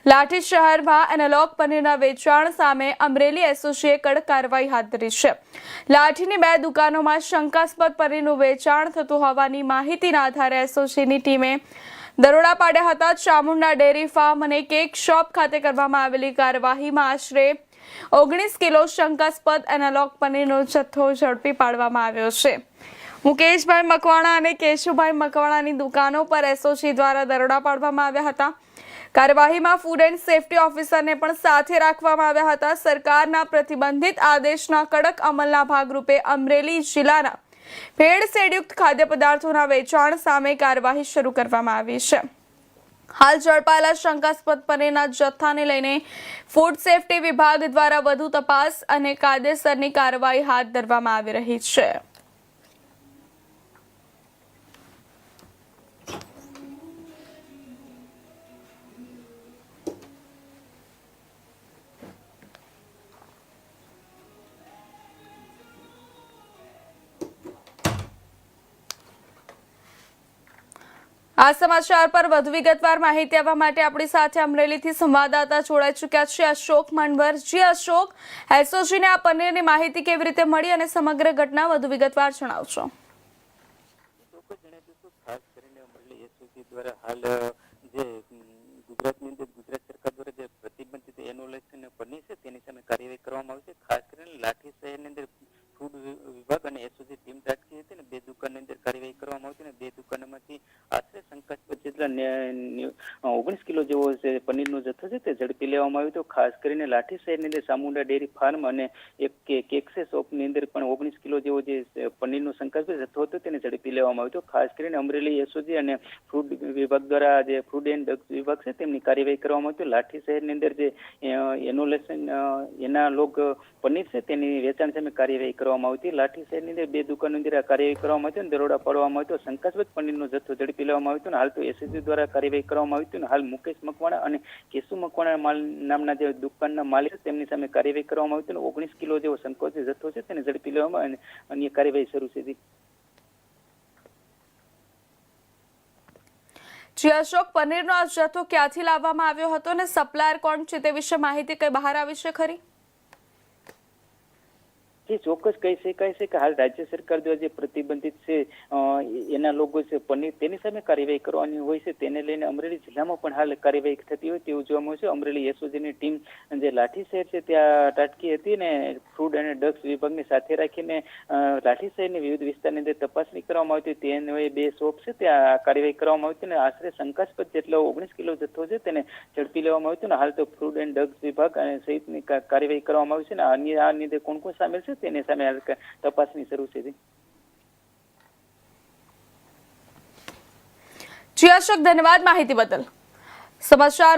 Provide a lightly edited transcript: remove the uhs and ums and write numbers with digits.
લાઠી શહેરમાં એનાલોગ પનીરના વેચાણ સામે અમરેલી એસઓજીએ કડક કાર્યવાહી હાથ ધરી છે। લાઠીની 2 દુકાનોમાં શંકાસ્પદ પનીરનું વેચાણ થતું હોવાની માહિતીના આધારે એસઓજીની ટીમે દરોડા પાડ્યા હતા। ચામુંડા ડેરી ફાર્મ અને કેક શોપ ખાતે કરવામાં આવેલી કાર્યવાહીમાં આશરે 19 કિલો શંકાસ્પદ એનાલોગ પનીરનો જથ્થો ઝડપી પાડવામાં આવ્યો છે। મુકેશભાઈ મકવાણા અને કેશુભાઈ મકવાણાની દુકાનો પર એસઓજી દ્વારા દરોડા પાડવામાં આવ્યા હતા। કાર્યવાહીમાં ફૂડ એન્ડ સેફ્ટી ઓફિસરને પણ સાથે રાખવામાં આવ્યા હતા। સરકારના પ્રતિબંધિત આદેશના કડક અમલના ભાગરૂપે અમરેલી જિલ્લાના ભેળસેળયુક્ત ખાદ્ય પદાર્થોના વેચાણ સામે કાર્યવાહી શરૂ કરવામાં આવી છે। હાલ ઝડપાયેલા શંકાસ્પદ પનીરના જથ્થાને લઈને ફૂડ સેફ્ટી વિભાગ દ્વારા વધુ તપાસ અને કાયદેસરની કાર્યવાહી હાથ ધરવામાં આવી રહી છે। આ સમાચાર પર વધુ વિગતવાર માહિતી આપવા માટે આપણી સાથે અમરેલીથી સંવાદદાતા જોડાઈ ચૂક્યા છે અશોક મણવર। જી અશોક, એસઓજીને આ પનીરની માહિતી કેવી રીતે મળી અને સમગ્ર ઘટના વધુ વિગતવાર જણાવશો। ખાસ કરીને અમરેલી એસઓજી દ્વારા હાલ જે ગુજરાતની અંદર ગુજરાત સરકાર દ્વારા જે પ્રતિબંધિત એનોલેશન પનીર છે તેની સામે કાર્યવાહી કરવામાં આવી છે। ખાસ કરીને લાઠી શહેરની અંદર ફૂડ વિભાગ અને એસઓજી ટીમ રાખી હતી અને 2 દુકાનની અંદર કાર્યવાહી કરવામાં આવી અને 2 દુકાનોમાંથી આશરે શંકાસ્પદ જેટલા 19 કિલો જેવો પનીરનો જથ્થો છે તે ઝડપી લેવામાં આવ્યો હતો। ખાસ કરીને લાઠી શહેરની અંદર ચામુંડા ડેરી ફાર્મ અને એક કેક શોપની અંદર પણ 19 કિલો જેવો જે પનીરનો શંકાસ્પદ જથ્થો હતો તેને ઝડપી લેવામાં આવ્યો હતો। ખાસ કરીને અમરેલી એસઓજી અને ફૂડ વિભાગ દ્વારા જે ફૂડ એન્ડ ડ્રગ્સ વિભાગ છે તેમની કાર્યવાહી કરવામાં આવી હતી। લાઠી શહેરની અંદર જે એનોલેશન એનાલોગ પનીર છે તેની વેચાણ સામે કાર્યવાહી કરવામાં આવી હતી। લાઠી શહેરની અંદર 2 દુકાનો અંદર કાર્યવાહી કરવામાં આવી હતી અને દરોડા પાડવામાં આવ્યો હતો। શંકાસ્પદ પનીરનો જથ્થો ઝડપી લેવામાં આવ્યો હતો અને હાલ તો એસઓજી દ્વારા કાર્યવાહી કરવામાં આવી હતી અને હાલ મુકેશ મકવાણા અને કેશુ મકવાણા નામના જે દુકાનના માલિક છે તેમની સામે કાર્યવાહી કરવામાં આવી હતી અને 19 કિલો જેવો શંકાસ્પદ જથ્થો છે તેને ઝડપી લેવામાં અને અન્ય કાર્યવાહી શરૂ છે। જી અશોક, પનીરનો આ જથ્થો ક્યાંથી લાવવામાં આવ્યો હતો અને સપ્લાયર કોણ છે તે વિશે માહિતી કઈ બહાર આવી છે ખરી? ચોક્કસ કહી શકાય છે કે હાલ રાજ્ય સરકાર દ્વારા જે પ્રતિબંધિત છે એના લોકો છે પનીર તેની સામે કાર્યવાહી કરવાની હોય છે તેને લઈને અમરેલી જિલ્લામાં પણ હાલ કાર્યવાહી થતી હોય તેવું જોવા મળે છે। અમરેલી એસઓજીની ટીમ જે લાઠી શહેર છે ત્યાં ત્રાટકી હતી ને ફૂડ અને ડ્રગ્સ વિભાગની સાથે રાખીને લાઠી શહેરની વિવિધ વિસ્તારની અંદર તપાસણી કરવામાં આવી હતી। તેને 2 શોપ છે ત્યાં કાર્યવાહી કરવામાં આવી હતી અને આશરે શંકાસ્પદ જેટલો 19 કિલો જથ્થો છે તેને ઝડપી લેવામાં આવ્યો હતો અને હાલ તો ફૂડ એન્ડ ડ્રગ્સ વિભાગ અને સહિતની કાર્યવાહી કરવામાં આવી છે અને આ અંદર કોણ કોણ સામેલ છે તેની સામે તપાસની શરૂ છે। જી અશોક, ધન્યવાદ માહિતી બદલ। સમાચારમાં